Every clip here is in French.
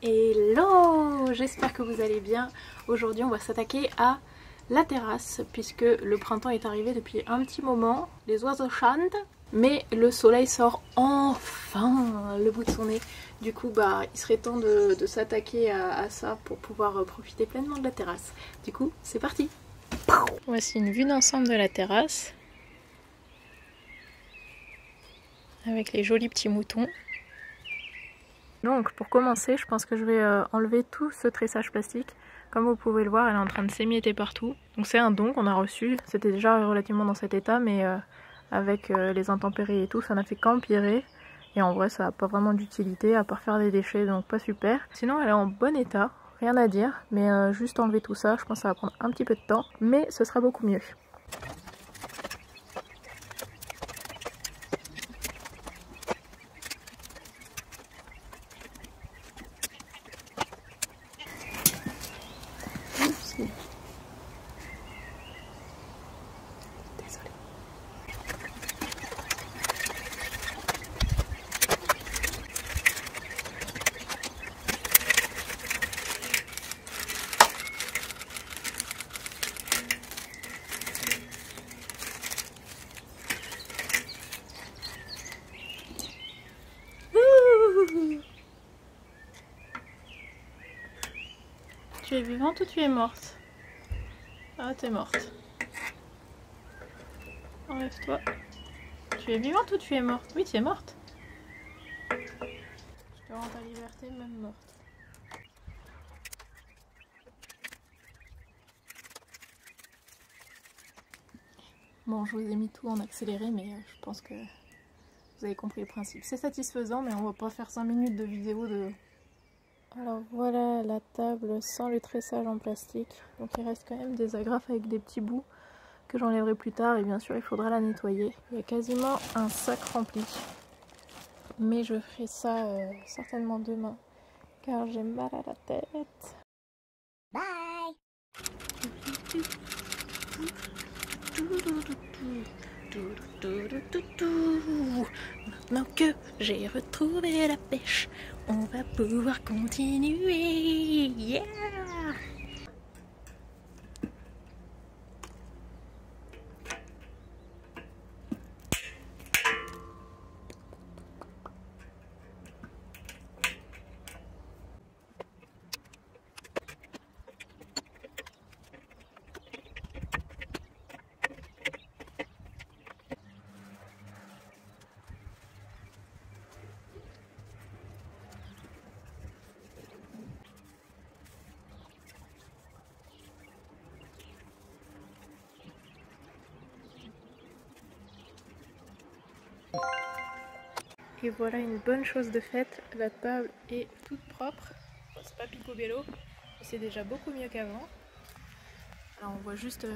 Hello, j'espère que vous allez bien. Aujourd'hui on va s'attaquer à la terrasse puisque le printemps est arrivé depuis un petit moment. Les oiseaux chantent mais le soleil sort enfin le bout de son nez. Du coup il serait temps de s'attaquer à ça pour pouvoir profiter pleinement de la terrasse. Du coup c'est parti. Voici une vue d'ensemble de la terrasse avec les jolis petits moutons. Donc pour commencer, je pense que je vais enlever tout ce tressage plastique. Comme vous pouvez le voir, elle est en train de s'émietter partout. Donc c'est un don qu'on a reçu. C'était déjà relativement dans cet état, mais avec les intempéries et tout, ça n'a fait qu'empirer. Et en vrai, ça n'a pas vraiment d'utilité à part faire des déchets, donc pas super. Sinon, elle est en bon état, rien à dire. Mais juste enlever tout ça, je pense que ça va prendre un petit peu de temps. Mais ce sera beaucoup mieux. Tu es vivante ou tu es morte? Ah, t'es morte. Enlève-toi. Tu es vivante ou tu es morte? Oui, tu es morte. Je te rends ta liberté, même morte. Bon, je vous ai mis tout en accéléré, mais je pense que vous avez compris le principe. C'est satisfaisant, mais on va pas faire 5 minutes de vidéo de... Alors voilà la table sans le tressage en plastique. Donc il reste quand même des agrafes avec des petits bouts que j'enlèverai plus tard. Et bien sûr, il faudra la nettoyer. Il y a quasiment un sac rempli. Mais je ferai ça certainement demain, car j'ai mal à la tête. Bye. Maintenant que j'ai retrouvé la pêche, on va pouvoir continuer. Yeah! Et voilà une bonne chose de faite, la table est toute propre. C'est pas picobello, mais c'est déjà beaucoup mieux qu'avant. Alors on voit juste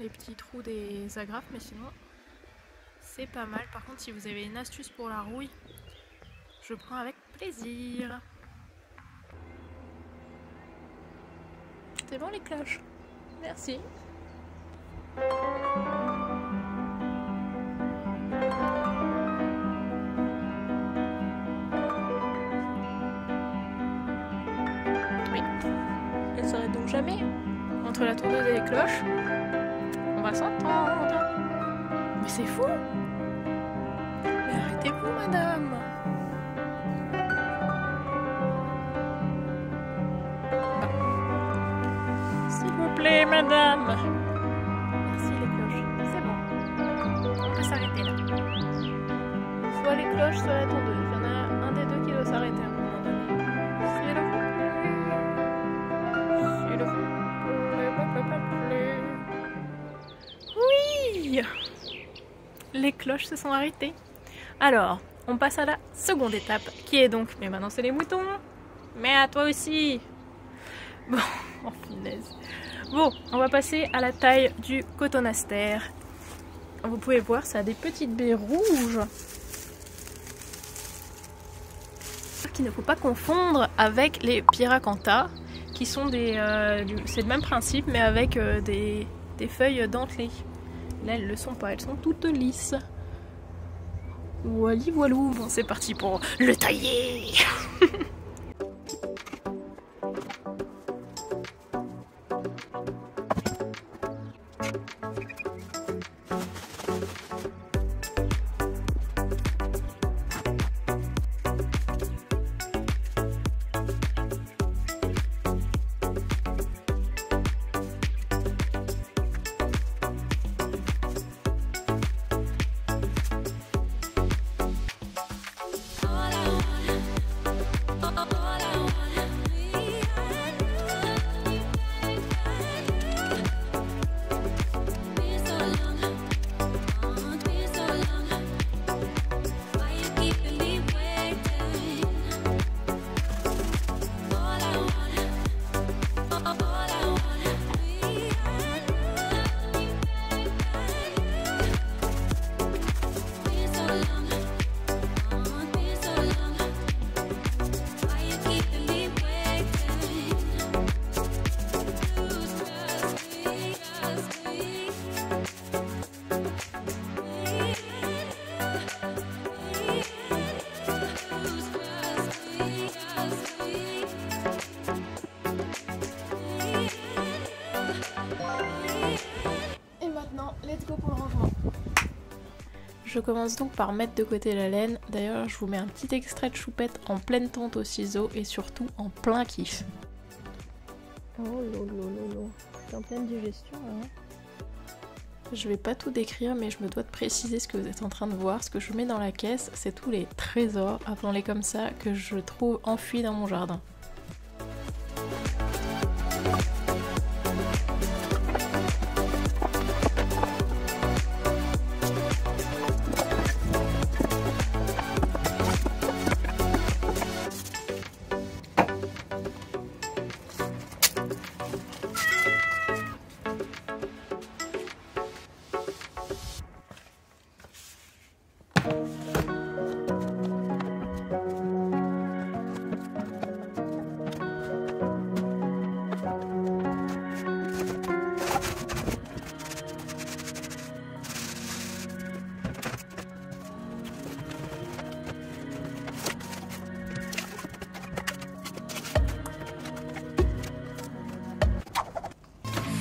les petits trous des agrafes, mais sinon c'est pas mal. Par contre, si vous avez une astuce pour la rouille, je prends avec plaisir. C'est bon les cloches? Merci. Elle s'arrête donc jamais. Entre la tondeuse et les cloches, on va s'entendre. Mais c'est fou. Mais arrêtez-vous, madame. S'il vous plaît, madame. Merci les cloches. C'est bon. On peut s'arrêter là. Soit les cloches, soit la tondeuse. Il y en a un des deux qui doit s'arrêter à un moment donné. C'est le Oui, les cloches se sont arrêtées. Alors, on passe à la seconde étape, qui est donc, mais maintenant c'est les moutons, mais à toi aussi. Bon, oh punaise. Bon, on va passer à la taille du cotonastère. Vous pouvez voir, ça a des petites baies rouges. Qu'il ne faut pas confondre avec les Pyracantha, qui sont des... c'est le même principe, mais avec des feuilles dentelées. Là, elles ne le sont pas, elles sont toutes lisses. Wally voilou, bon c'est parti pour le tailler. Je commence donc par mettre de côté la laine. D'ailleurs, je vous mets un petit extrait de Choupette en pleine tonte au ciseau et surtout en plein kiff. Oh lolo, c'est en pleine digestion hein. Je vais pas tout décrire mais je me dois de préciser ce que vous êtes en train de voir. Ce que je mets dans la caisse, c'est tous les trésors, appelons-les comme ça, que je trouve enfouis dans mon jardin.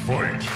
Fight!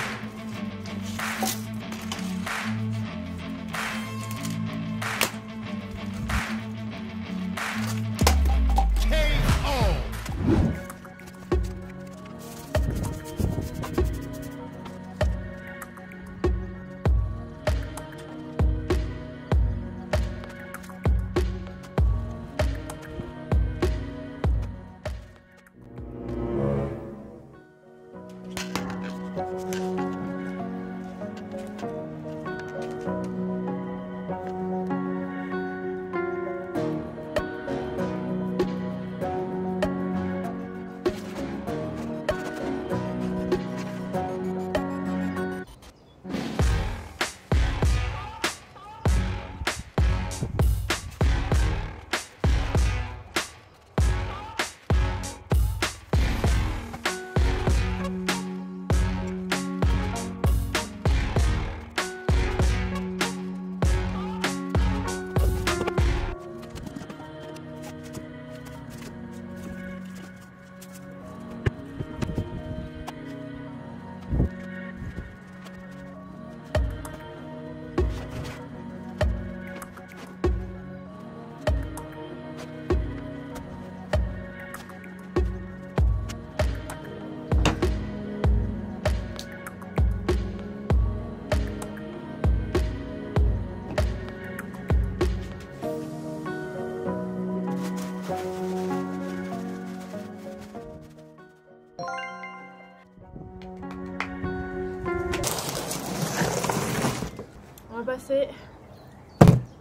On va passer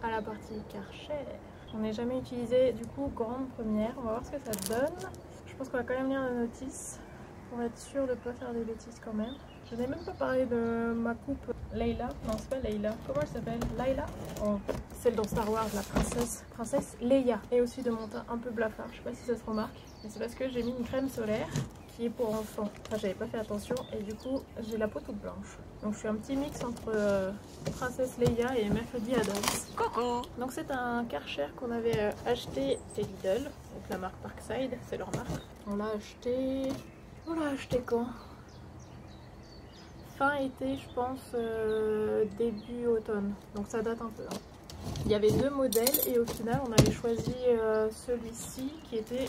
à la partie Karcher. On n'est jamais utilisé, du coup, grande première. On va voir ce que ça donne. Je pense qu'on va quand même lire la notice pour être sûr de ne pas faire des bêtises quand même. Je n'ai même pas parlé de ma coupe Layla. Non, c'est pas Layla. Comment elle s'appelle? Layla? Oh, celle dans Star Wars, la princesse Leia. Et aussi de mon teint un peu blafard. Je sais pas si ça se remarque. Mais c'est parce que j'ai mis une crème solaire qui est pour enfants. Enfin, j'avais pas fait attention et du coup, j'ai la peau toute blanche. Donc je suis un petit mix entre Princesse Leia et Mercredi Adams. Coucou. Donc c'est un Karcher qu'on avait acheté chez Lidl, donc la marque Parkside, c'est leur marque. On l'a acheté quand? Fin été, je pense, début automne. Donc ça date un peu. Hein. Il y avait deux modèles et au final on avait choisi celui-ci qui était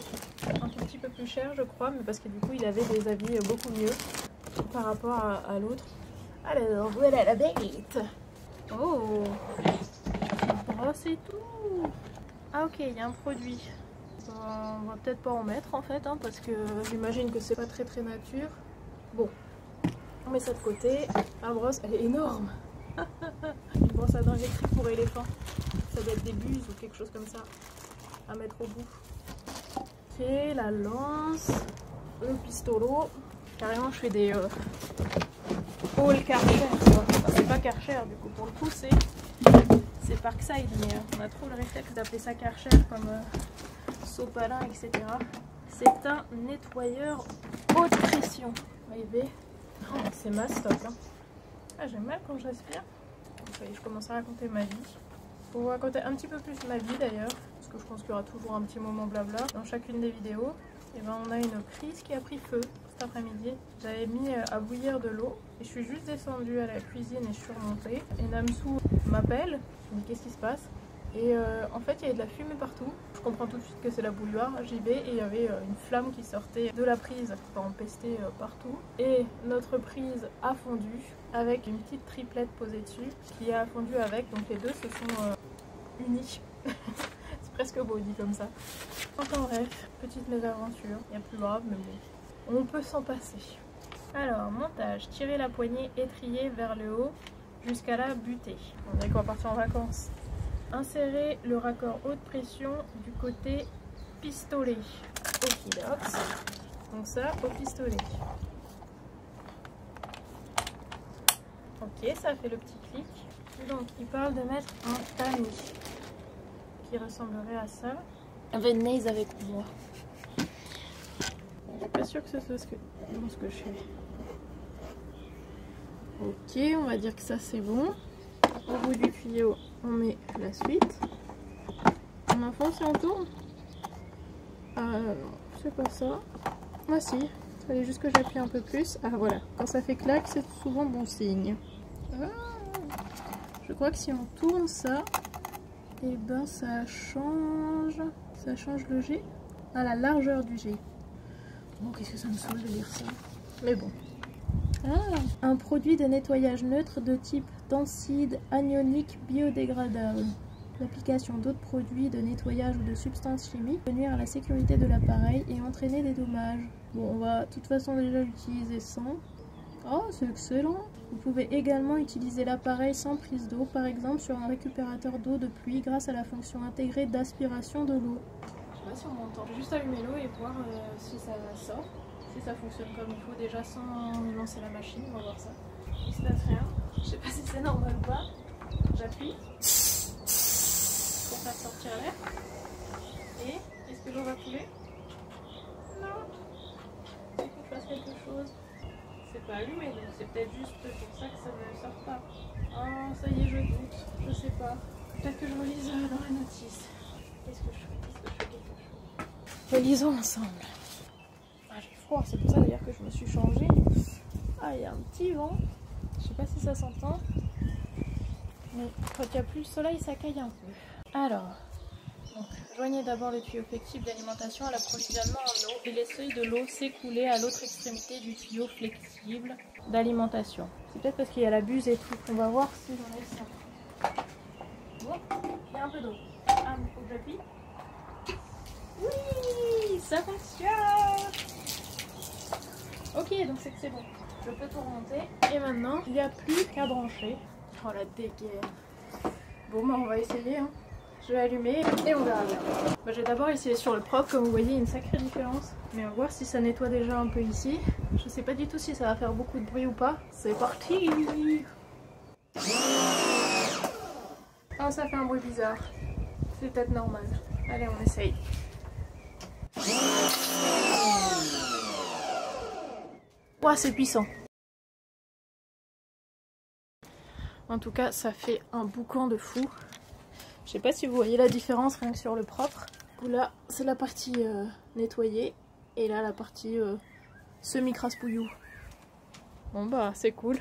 un tout petit peu plus cher je crois, mais parce que du coup il avait des avis beaucoup mieux par rapport à l'autre. Alors voilà la bête. Oh, brosse et tout. Ah ok, il y a un produit. On va peut-être pas en mettre en fait hein, parce que j'imagine que c'est pas très nature. Bon, on met ça de côté. La brosse elle est énorme. Une brosse à dents électrique pour éléphant. Ça doit être des buses ou quelque chose comme ça à mettre au bout. Ok, la lance, le pistolo. Carrément je fais des haul Karcher. Enfin, c'est pas Karcher du coup, pour le coup c'est Parkside, mais on a trop le réflexe d'appeler ça Karcher comme sopalin, etc. C'est un nettoyeur haute pression. Voyez, oh, c'est ma stock. Hein. Ah, j'ai mal quand je respire. Okay, je commence à raconter ma vie. Pour vous raconter un petit peu plus ma vie d'ailleurs, parce que je pense qu'il y aura toujours un petit moment blabla dans chacune des vidéos. Et ben on a une prise qui a pris feu. cet après-midi. J'avais mis à bouillir de l'eau et je suis juste descendue à la cuisine et je suis remontée. Et Namsou m'appelle, je me dis qu'est-ce qui se passe? Et en fait il y avait de la fumée partout. Je comprends tout de suite que c'est la bouilloire. J'y vais et il y avait une flamme qui sortait de la prise, ça empestait partout. Et notre prise a fondu avec une petite triplette posée dessus qui a fondu avec. Donc les deux se sont unis. C'est presque beau dit comme ça. Enfin bref, petite mésaventure. Il y a plus grave mais bon, on peut s'en passer. Alors montage, tirer la poignée étrier vers le haut jusqu'à la butée. On dirait qu'on va partir en vacances. Insérer le raccord haute pression du côté pistolet. Okidox. Donc ça au pistolet. Ok, ça fait le petit clic. Donc il parle de mettre un tamis qui ressemblerait à ça. Venez avec moi. Je suis pas sûre que ce soit ce que je fais. Ok, on va dire que ça c'est bon. Au bout du tuyau, on met la suite. On enfonce et on tourne. Non, c'est pas ça. Ah si, il fallait juste que j'appuie un peu plus. Ah voilà, quand ça fait clac, c'est souvent bon signe. Ah, je crois que si on tourne ça, et ben ça change le jet. Ah, la largeur du jet. Bon, qu'est-ce que ça me saoule de lire ça. Mais bon. Ah, un produit de nettoyage neutre de type Tencide anionique biodégradable. L'application d'autres produits de nettoyage ou de substances chimiques peut nuire à la sécurité de l'appareil et entraîner des dommages. Bon, on va de toute façon déjà l'utiliser sans. Oh, c'est excellent! Vous pouvez également utiliser l'appareil sans prise d'eau, par exemple sur un récupérateur d'eau de pluie grâce à la fonction intégrée d'aspiration de l'eau. Je sais pas si on m'entend. Je vais juste allumer l'eau et voir si ça sort. Si ça fonctionne comme il faut déjà sans lancer la machine, on va voir ça. Il se passe rien. Je sais pas si c'est normal ou pas. J'appuie pour faire sortir l'air. Et est-ce que l'eau va couler? Non. Il faut que je fasse quelque chose. C'est pas allumé, donc c'est peut-être juste pour ça que ça ne sort pas. Oh, ça y est, je doute. Je sais pas. Peut-être que je relise dans la notice. Qu'est-ce que je fais? Relisons ensemble. Ah, j'ai froid, c'est pour ça d'ailleurs que je me suis changée. Ah, il y a un petit vent. Je sais pas si ça s'entend. Mais quand il n'y a plus le soleil, ça caille un peu. Alors, donc, joignez d'abord le tuyau flexible d'alimentation à l'approvisionnement en eau et laissez de l'eau s'écouler à l'autre extrémité du tuyau flexible d'alimentation. C'est peut-être parce qu'il y a la buse et tout. On va voir si j'enlève ça. Bon, il y a un peu d'eau. Ah, mais faut que j'appuie. Oui, ça fonctionne. Ok, donc c'est que c'est bon. Je peux tout remonter. Et maintenant, il n'y a plus qu'à brancher. Oh la dégaine. Bon, bah on va essayer. Hein. Je vais allumer et on verra bien. Bah, je vais d'abord essayer sur le propre. Comme vous voyez, il y a une sacrée différence. Mais on va voir si ça nettoie déjà un peu ici. Je sais pas du tout si ça va faire beaucoup de bruit ou pas. C'est parti. Oh, ça fait un bruit bizarre. C'est peut-être normal. Allez, on essaye. Ouah, c'est puissant. En tout cas, ça fait un boucan de fou. Je sais pas si vous voyez la différence rien que sur le propre. Là, c'est la partie nettoyée. Et là, la partie semi-craspouillou. Bon bah, c'est cool.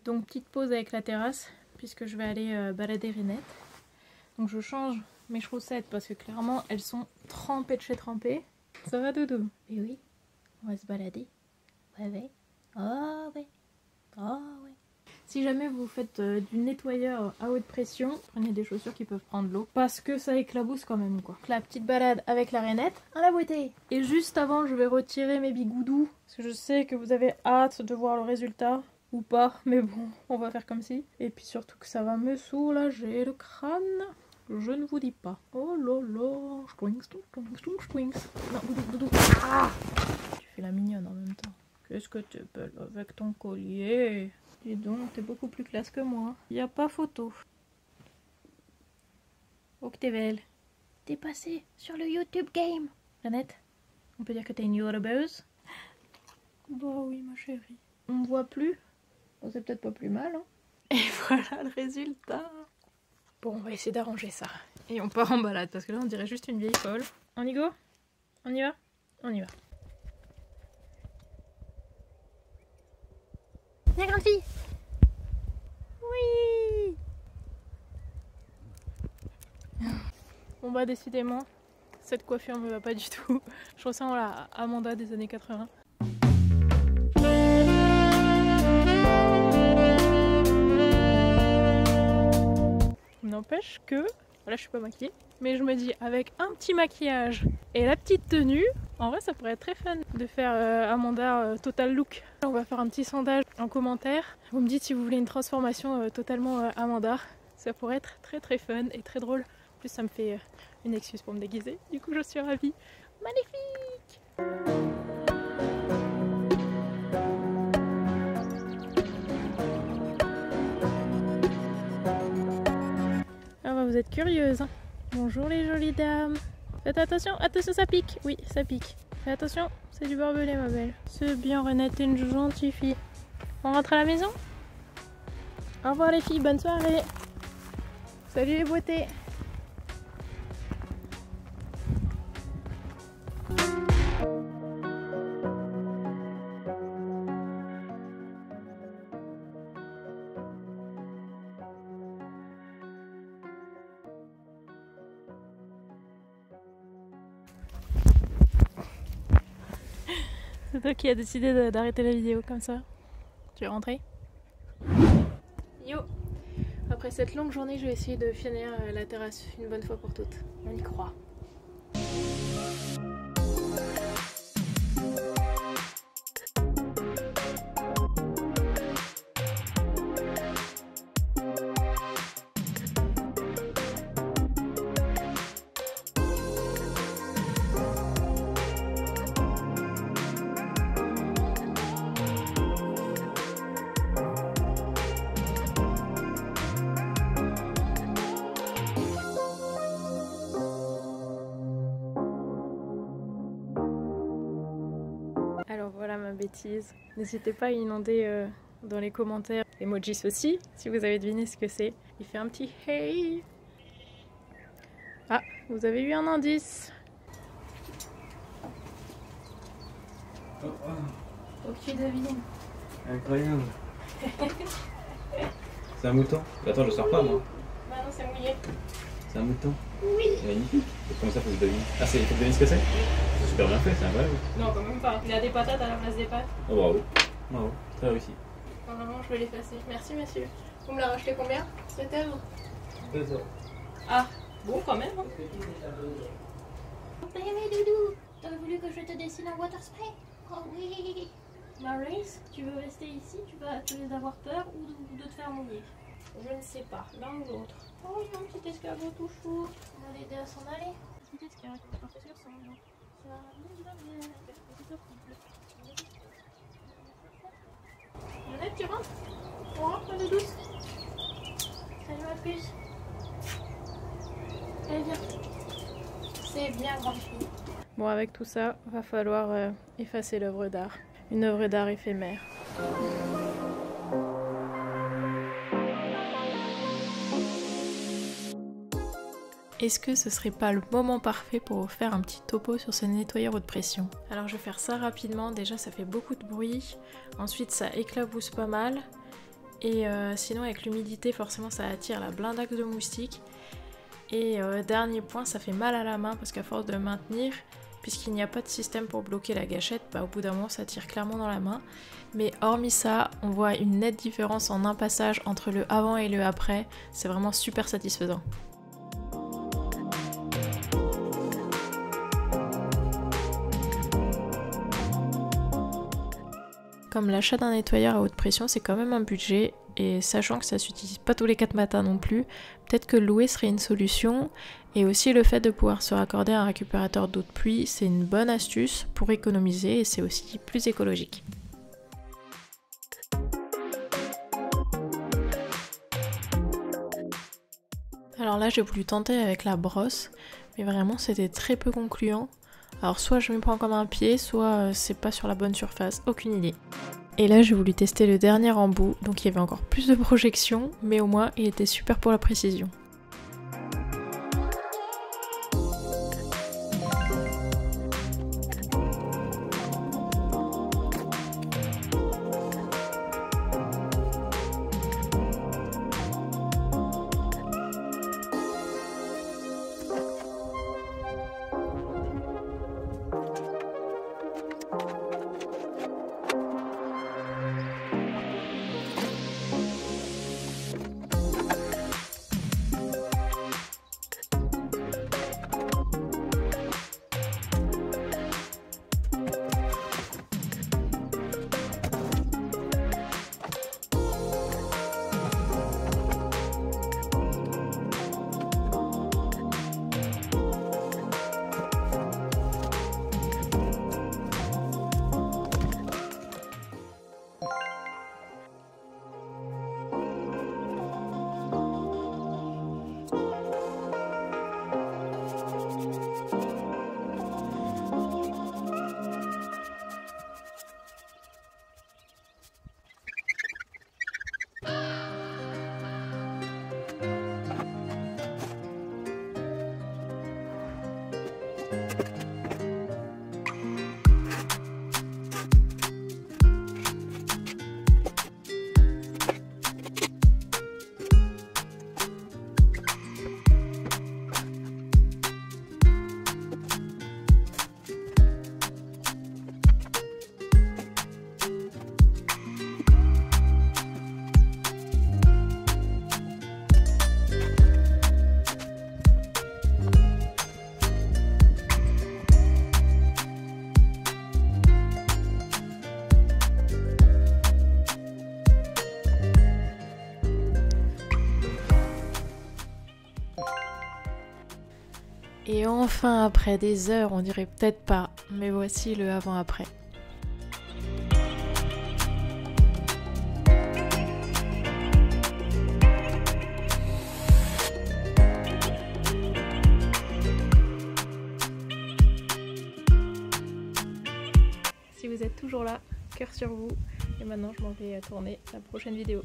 Donc petite pause avec la terrasse puisque je vais aller balader Rinette. Donc je change mes chaussettes parce que clairement elles sont trempées de chez trempées. Ça va Doudou? Et oui, on va se balader. Ouais ouais. Oh ouais. Oh ouais. Si jamais vous faites du nettoyeur à haute pression, prenez des chaussures qui peuvent prendre l'eau parce que ça éclabousse quand même quoi. La petite balade avec la rainette, à la beauté. Et juste avant, je vais retirer mes bigoudous parce que je sais que vous avez hâte de voir le résultat. Ou pas, mais bon, on va faire comme si. Et puis surtout que ça va me soulager le crâne. Je ne vous dis pas. Oh là là, twinks. Non, doudou. Ah, tu fais la mignonne en même temps. Qu'est-ce que t'es belle avec ton collier. Dis donc, t'es beaucoup plus classe que moi. Y a pas photo. Oh que t'es belle. T'es passée sur le YouTube Game. Jeannette, on peut dire que t'es une YouTubeuse? Bah oui, ma chérie. On me voit plus? Bon, c'est peut-être pas plus mal, hein. Et voilà le résultat. Bon, on va essayer d'arranger ça. Et on part en balade, parce que là, on dirait juste une vieille folle. On y go? On y va? On y va. La grande fille! Oui! Bon bah, décidément, cette coiffure me va pas du tout. Je ressens la Amanda des années 80. N'empêche que, là je suis pas maquillée, mais je me dis avec un petit maquillage et la petite tenue, en vrai ça pourrait être très fun de faire Amanda total look. On va faire un petit sondage en commentaire. Vous me dites si vous voulez une transformation totalement Amanda. Ça pourrait être très très fun et très drôle. En plus ça me fait une excuse pour me déguiser. Du coup je suis ravie. Magnifique! Vous êtes curieuse, hein. Bonjour les jolies dames. Faites attention, attention ça pique. Oui, ça pique. Fais attention, c'est du barbelé ma belle. C'est bien Renette, t'es une gentille fille. On rentre à la maison? Au revoir les filles, bonne soirée. Salut les beautés. C'est toi qui as décidé d'arrêter la vidéo comme ça. Tu es rentrée? Yo! Après cette longue journée, je vais essayer de finir la terrasse une bonne fois pour toutes. On y croit. Alors voilà ma bêtise. N'hésitez pas à inonder dans les commentaires emojis aussi, si vous avez deviné ce que c'est. Il fait un petit hey. Ah, vous avez eu un indice. Oh, oh. Faut que tu devines. Incroyable. C'est un mouton. Attends, je sors pas moi. Bah non, c'est mouillé. C'est un mouton. Oui. C'est magnifique. Comment ça faut que je devine? Ah, c'est faut que je devine ce que c'est? C'est super bien fait, c'est incroyable. Non, quand même pas. Il a des patates à la place des pâtes. Oh bravo. Bravo. Très réussi. Normalement, je vais l'effacer. Merci, monsieur. Vous me la rachetez combien? 7 €. 2 €. Ah, bon, quand même. Hein. Bébé doudou, t'aurais voulu que je te dessine un water spray? Oh oui. Maurice, tu veux rester ici? Tu vas avoir peur ou de te faire mouiller? Je ne sais pas, l'un ou l'autre. Oh, il y a un petit escargot tout chou. On va l'aider à s'en aller. Petit escargot, un peu sur son nom. Ça va bien, Jeannette, tu rentres? On rentre, de douce. Salut ma puce. Allez, viens. C'est bien, grande fille. Bon, avec tout ça, va falloir effacer l'œuvre d'art. Une œuvre d'art éphémère. Est-ce que ce serait pas le moment parfait pour vous faire un petit topo sur ce nettoyeur haute pression? Alors je vais faire ça rapidement, déjà ça fait beaucoup de bruit, ensuite ça éclabousse pas mal, et sinon avec l'humidité forcément ça attire la blindaxe de moustiques, et dernier point, ça fait mal à la main parce qu'à force de maintenir, puisqu'il n'y a pas de système pour bloquer la gâchette, bah, au bout d'un moment ça tire clairement dans la main. Mais hormis ça, on voit une nette différence en un passage entre le avant et le après, c'est vraiment super satisfaisant. Comme l'achat d'un nettoyeur à haute pression, c'est quand même un budget, et sachant que ça s'utilise pas tous les 4 matins non plus, peut-être que le louer serait une solution, et aussi le fait de pouvoir se raccorder à un récupérateur d'eau de pluie, c'est une bonne astuce pour économiser et c'est aussi plus écologique. Alors là j'ai voulu tenter avec la brosse, mais vraiment c'était très peu concluant. Alors soit je m'y prends comme un pied, soit c'est pas sur la bonne surface, aucune idée. Et là j'ai voulu tester le dernier embout, donc il y avait encore plus de projection, mais au moins il était super pour la précision. Et enfin, après des heures, on dirait peut-être pas, mais voici le avant-après. Si vous êtes toujours là, cœur sur vous. Et maintenant, je m'en vais tourner la prochaine vidéo.